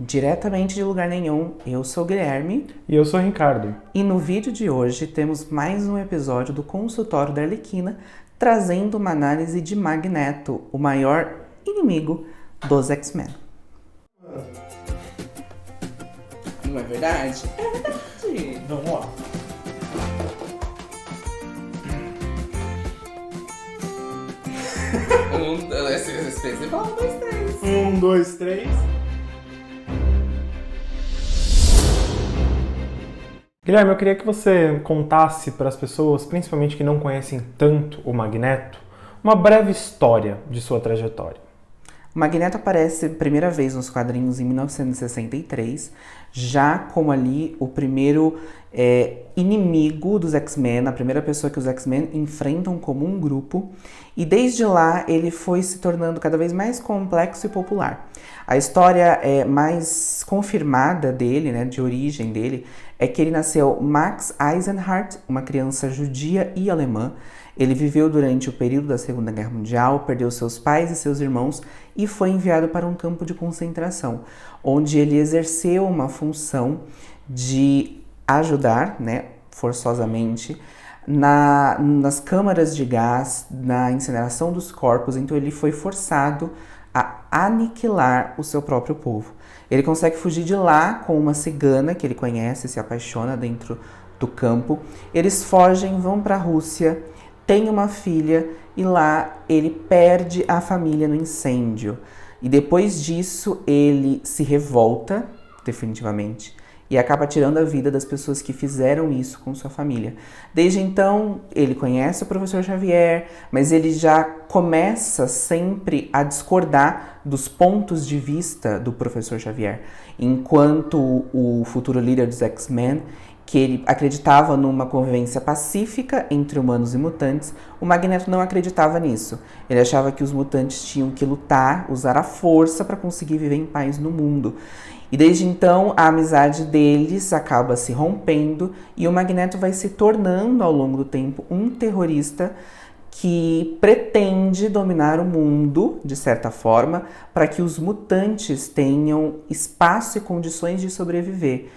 Diretamente de lugar nenhum, eu sou o Guilherme. E eu sou o Ricardo. E no vídeo de hoje temos mais um episódio do Consultório da Arlequina, trazendo uma análise de Magneto, o maior inimigo dos X-Men. Não é verdade? É verdade. Vamos lá. Você fala 1, 2, 3. 1, 2, 3. Guilherme, eu queria que você contasse para as pessoas, principalmente que não conhecem tanto o Magneto, uma breve história de sua trajetória. O Magneto aparece primeira vez nos quadrinhos em 1963, já como ali o primeiro inimigo dos X-Men, a primeira pessoa que os X-Men enfrentam como um grupo, e desde lá ele foi se tornando cada vez mais complexo e popular. A história mais confirmada dele, né, de origem dele, é que ele nasceu Max Eisenhardt, uma criança judia e alemã. Ele viveu durante o período da Segunda Guerra Mundial, perdeu seus pais e seus irmãos e foi enviado para um campo de concentração, onde ele exerceu uma função de ajudar, né, forçosamente, nas câmaras de gás, na incineração dos corpos. Então ele foi forçado a aniquilar o seu próprio povo. Ele consegue fugir de lá com uma cigana que ele conhece, se apaixona dentro do campo. Eles fogem, vão para a Rússia, tem uma filha e lá ele perde a família no incêndio. E depois disso ele se revolta, definitivamente, e acaba tirando a vida das pessoas que fizeram isso com sua família. Desde então, ele conhece o professor Xavier, mas ele já começa sempre a discordar dos pontos de vista do professor Xavier. Enquanto o futuro líder dos X-Men, que ele acreditava numa convivência pacífica entre humanos e mutantes, o Magneto não acreditava nisso. Ele achava que os mutantes tinham que lutar, usar a força para conseguir viver em paz no mundo. E desde então, a amizade deles acaba se rompendo e o Magneto vai se tornando, ao longo do tempo, um terrorista que pretende dominar o mundo, de certa forma, para que os mutantes tenham espaço e condições de sobreviver.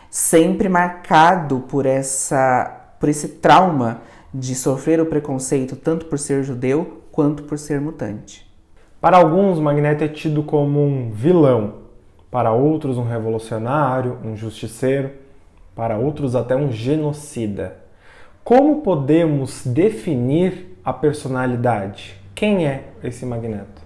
Sempre marcado por esse trauma de sofrer o preconceito tanto por ser judeu quanto por ser mutante. Para alguns, Magneto é tido como um vilão. Para outros, um revolucionário, um justiceiro. Para outros, até um genocida. Como podemos definir a personalidade? Quem é esse Magneto?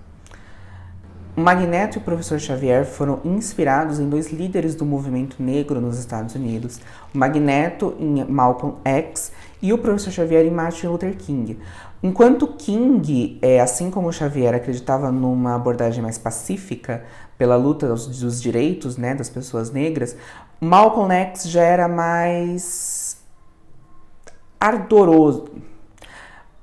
O Magneto e o professor Xavier foram inspirados em dois líderes do movimento negro nos Estados Unidos. O Magneto em Malcolm X e o professor Xavier em Martin Luther King. Enquanto King, assim como Xavier, acreditava numa abordagem mais pacífica pela luta dos direitos, né, das pessoas negras, Malcolm X já era mais ardoroso.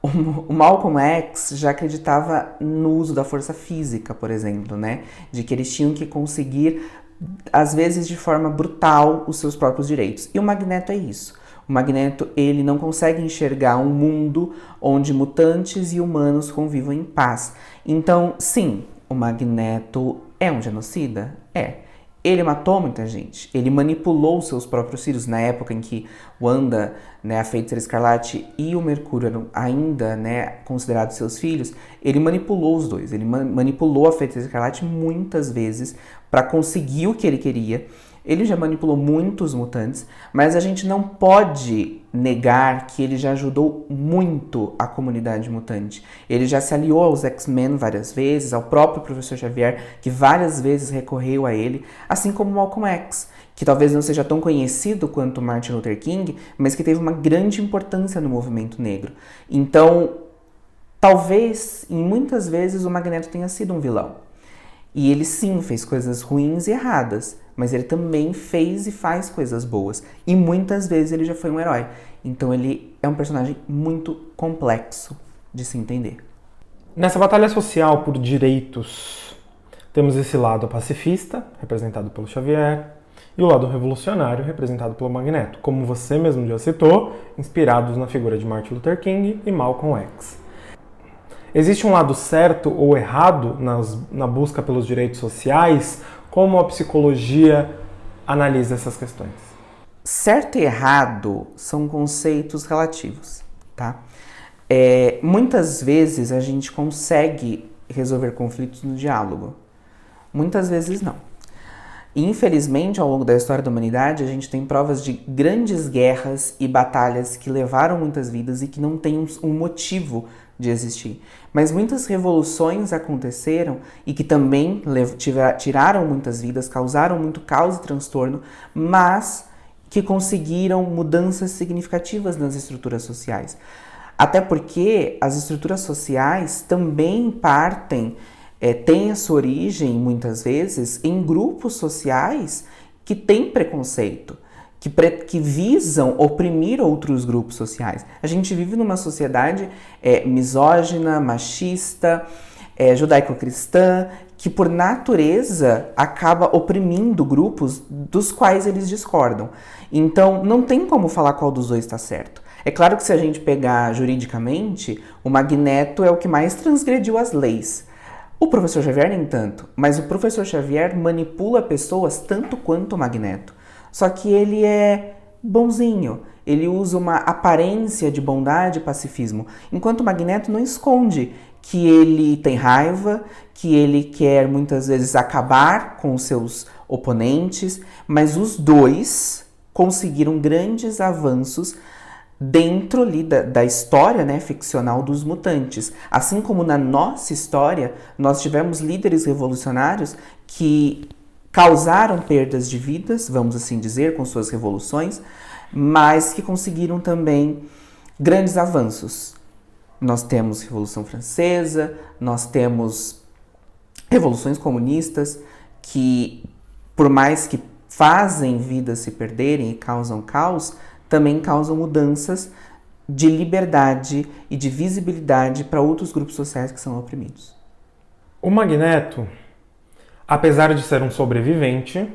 O Malcolm X já acreditava no uso da força física, por exemplo, né? De que eles tinham que conseguir, às vezes de forma brutal, os seus próprios direitos. E o Magneto é isso. O Magneto, ele não consegue enxergar um mundo onde mutantes e humanos convivam em paz. Então, sim, o Magneto é um genocida? É. Ele matou muita gente, ele manipulou seus próprios filhos na época em que Wanda, né, a Feiticeira Escarlate e o Mercúrio eram ainda, né, considerados seus filhos. Ele manipulou os dois, ele manipulou a Feiticeira Escarlate muitas vezes para conseguir o que ele queria. Ele já manipulou muitos mutantes, mas a gente não pode negar que ele já ajudou muito a comunidade mutante. Ele já se aliou aos X-Men várias vezes, ao próprio professor Xavier, que várias vezes recorreu a ele, assim como Malcolm X, que talvez não seja tão conhecido quanto Martin Luther King, mas que teve uma grande importância no movimento negro. Então, talvez, em muitas vezes, o Magneto tenha sido um vilão. E ele sim fez coisas ruins e erradas, mas ele também fez e faz coisas boas. E muitas vezes ele já foi um herói. Então ele é um personagem muito complexo de se entender. Nessa batalha social por direitos, temos esse lado pacifista, representado pelo Xavier, e o lado revolucionário, representado pelo Magneto, como você mesmo já citou, inspirados na figura de Martin Luther King e Malcolm X. Existe um lado certo ou errado na busca pelos direitos sociais? Como a psicologia analisa essas questões? Certo e errado são conceitos relativos, tá? Muitas vezes a gente consegue resolver conflitos no diálogo, muitas vezes não. E, infelizmente, ao longo da história da humanidade, a gente tem provas de grandes guerras e batalhas que levaram muitas vidas e que não têm um motivo de existir. Mas muitas revoluções aconteceram e que também tiraram muitas vidas, causaram muito caos e transtorno, mas que conseguiram mudanças significativas nas estruturas sociais. Até porque as estruturas sociais também partem, têm a sua origem, muitas vezes, em grupos sociais que têm preconceito, que visam oprimir outros grupos sociais. A gente vive numa sociedade misógina, machista, judaico-cristã, que por natureza acaba oprimindo grupos dos quais eles discordam. Então, não tem como falar qual dos dois está certo. É claro que se a gente pegar juridicamente, o Magneto é o que mais transgrediu as leis. O professor Xavier nem tanto, mas o professor Xavier manipula pessoas tanto quanto o Magneto. Só que ele é bonzinho, ele usa uma aparência de bondade e pacifismo, enquanto o Magneto não esconde que ele tem raiva, que ele quer muitas vezes acabar com os seus oponentes, mas os dois conseguiram grandes avanços dentro ali da história, né, ficcional dos mutantes. Assim como na nossa história, nós tivemos líderes revolucionários que causaram perdas de vidas, vamos assim dizer, com suas revoluções, mas que conseguiram também grandes avanços. Nós temos Revolução Francesa, nós temos revoluções comunistas que, por mais que fazem vidas se perderem e causam caos, também causam mudanças de liberdade e de visibilidade para outros grupos sociais que são oprimidos. O Magneto, apesar de ser um sobrevivente,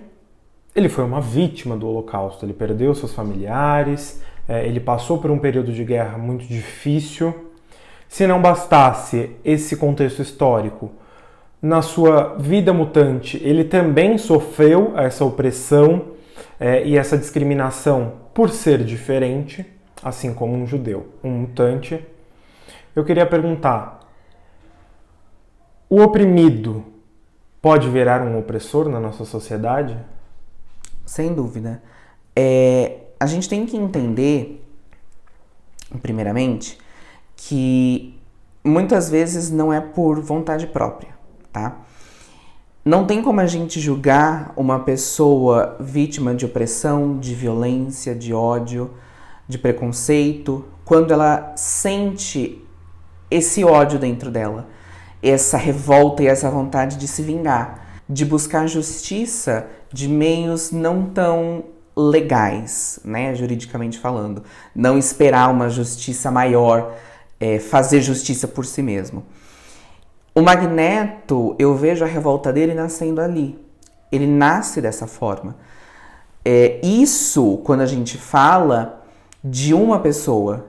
ele foi uma vítima do Holocausto. Ele perdeu seus familiares, ele passou por um período de guerra muito difícil. Se não bastasse esse contexto histórico, na sua vida mutante, ele também sofreu essa opressão e essa discriminação por ser diferente, assim como um judeu, um mutante. Eu queria perguntar, o oprimido pode virar um opressor na nossa sociedade? Sem dúvida. A gente tem que entender, primeiramente, que muitas vezes não é por vontade própria, tá? Não tem como a gente julgar uma pessoa vítima de opressão, de violência, de ódio, de preconceito, quando ela sente esse ódio dentro dela, essa revolta e essa vontade de se vingar, de buscar justiça de meios não tão legais, né, juridicamente falando. Não esperar uma justiça maior, fazer justiça por si mesmo. O Magneto, eu vejo a revolta dele nascendo ali. Ele nasce dessa forma. Isso, quando a gente fala de uma pessoa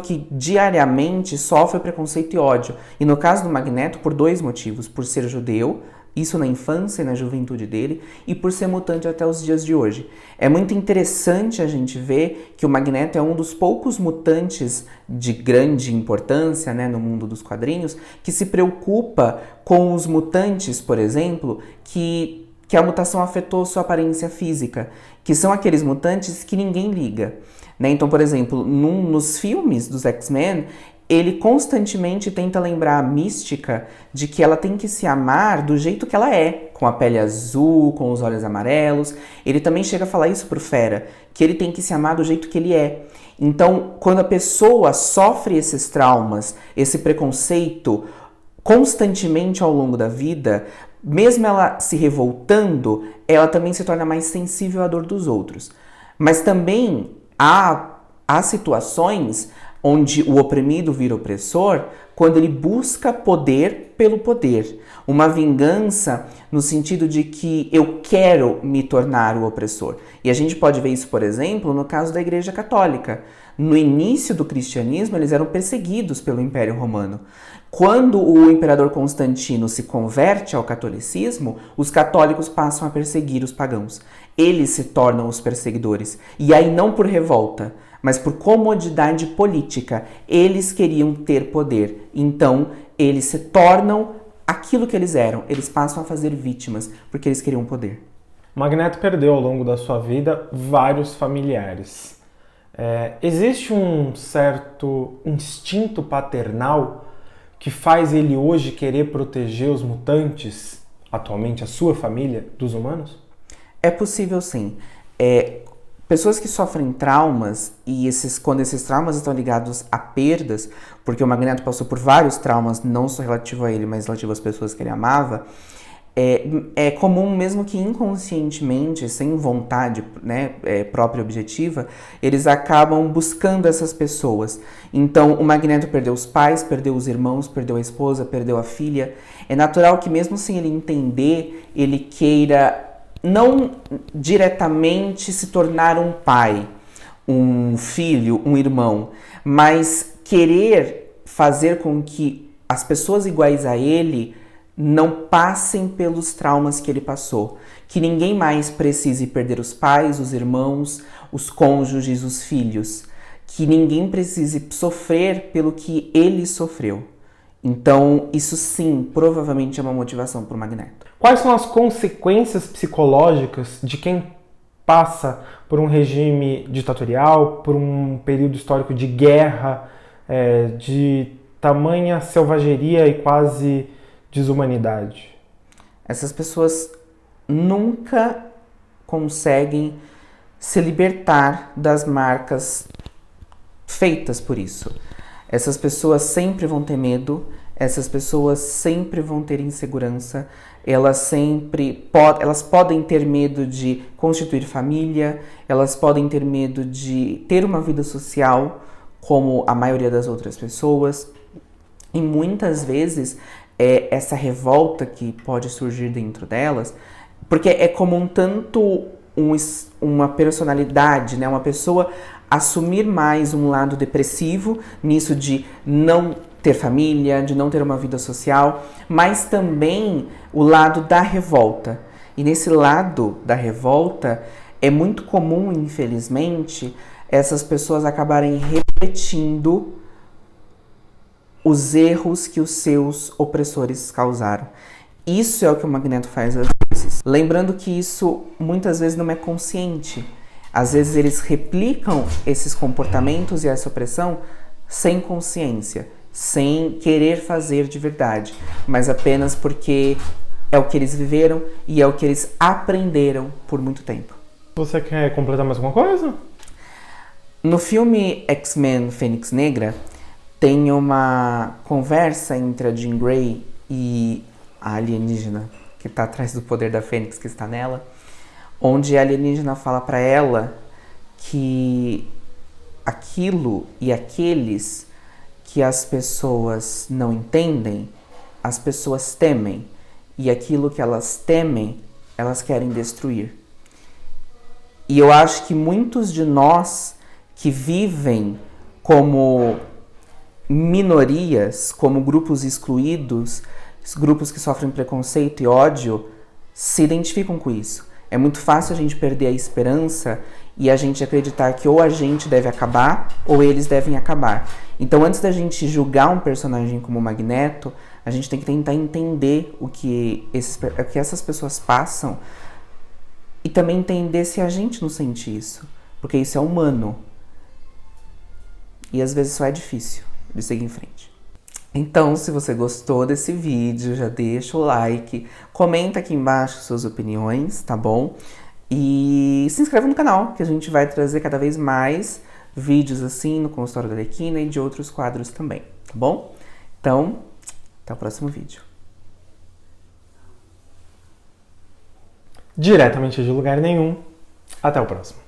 que diariamente sofre preconceito e ódio. E no caso do Magneto, por dois motivos. Por ser judeu, isso na infância e na juventude dele, e por ser mutante até os dias de hoje. É muito interessante a gente ver que o Magneto é um dos poucos mutantes de grande importância, né, no mundo dos quadrinhos, que se preocupa com os mutantes, por exemplo, que a mutação afetou sua aparência física, que são aqueles mutantes que ninguém liga, né? Então, por exemplo, nos filmes dos X-Men, ele constantemente tenta lembrar a Mística de que ela tem que se amar do jeito que ela é, com a pele azul, com os olhos amarelos. Ele também chega a falar isso pro Fera, que ele tem que se amar do jeito que ele é. Então, quando a pessoa sofre esses traumas, esse preconceito constantemente ao longo da vida, mesmo ela se revoltando, ela também se torna mais sensível à dor dos outros. Mas também há situações onde o oprimido vira opressor quando ele busca poder pelo poder. Uma vingança no sentido de que eu quero me tornar o opressor. E a gente pode ver isso, por exemplo, no caso da Igreja Católica. No início do cristianismo, eles eram perseguidos pelo Império Romano. Quando o imperador Constantino se converte ao catolicismo, os católicos passam a perseguir os pagãos. Eles se tornam os perseguidores. E aí não por revolta, mas por comodidade política. Eles queriam ter poder. Então, eles se tornam aquilo que eles eram. Eles passam a fazer vítimas, porque eles queriam poder. Magneto perdeu ao longo da sua vida vários familiares. Existe um certo instinto paternal que faz ele hoje querer proteger os mutantes, atualmente a sua família, dos humanos? É possível sim. Pessoas que sofrem traumas, e quando esses traumas estão ligados a perdas, porque o Magneto passou por vários traumas, não só relativo a ele, mas relativo às pessoas que ele amava, é comum, mesmo que inconscientemente, sem vontade, né, própria objetiva, eles acabam buscando essas pessoas. Então, o Magneto perdeu os pais, perdeu os irmãos, perdeu a esposa, perdeu a filha. É natural que mesmo sem ele entender, ele queira não diretamente se tornar um pai, um filho, um irmão, mas querer fazer com que as pessoas iguais a ele não passem pelos traumas que ele passou. Que ninguém mais precise perder os pais, os irmãos, os cônjuges, os filhos. Que ninguém precise sofrer pelo que ele sofreu. Então, isso sim, provavelmente é uma motivação para o Magneto. Quais são as consequências psicológicas de quem passa por um regime ditatorial, por um período histórico de guerra, de tamanha selvageria e quase desumanidade? Essas pessoas nunca conseguem se libertar das marcas feitas por isso. Essas pessoas sempre vão ter medo, essas pessoas sempre vão ter insegurança, elas podem ter medo de constituir família, elas podem ter medo de ter uma vida social, como a maioria das outras pessoas, e muitas vezes essa revolta que pode surgir dentro delas, porque é comum tanto uma personalidade, né, uma pessoa assumir mais um lado depressivo, nisso de não ter família, de não ter uma vida social, mas também o lado da revolta. E nesse lado da revolta, é muito comum, infelizmente, essas pessoas acabarem repetindo os erros que os seus opressores causaram. Isso é o que o Magneto faz às vezes. Lembrando que isso muitas vezes não é consciente. Às vezes eles replicam esses comportamentos e essa opressão sem consciência, sem querer fazer de verdade, mas apenas porque é o que eles viveram e é o que eles aprenderam por muito tempo. Você quer completar mais alguma coisa? No filme X-Men Fênix Negra, tem uma conversa entre a Jean Grey e a alienígena que está atrás do poder da Fênix, que está nela, onde a alienígena fala para ela que aquilo e aqueles que as pessoas não entendem, as pessoas temem, e aquilo que elas temem, elas querem destruir. E eu acho que muitos de nós que vivem como minorias, como grupos excluídos, grupos que sofrem preconceito e ódio, se identificam com isso. É muito fácil a gente perder a esperança e a gente acreditar que ou a gente deve acabar ou eles devem acabar. Então, antes da gente julgar um personagem como o Magneto, a gente tem que tentar entender o que essas pessoas passam e também entender se a gente não sente isso, porque isso é humano. E às vezes só é difícil de seguir em frente. Então, se você gostou desse vídeo, já deixa o like, comenta aqui embaixo suas opiniões, tá bom? E se inscreve no canal, que a gente vai trazer cada vez mais vídeos assim no Consultório da Arlequina e de outros quadros também, tá bom? Então, até o próximo vídeo. Diretamente de lugar nenhum. Até o próximo.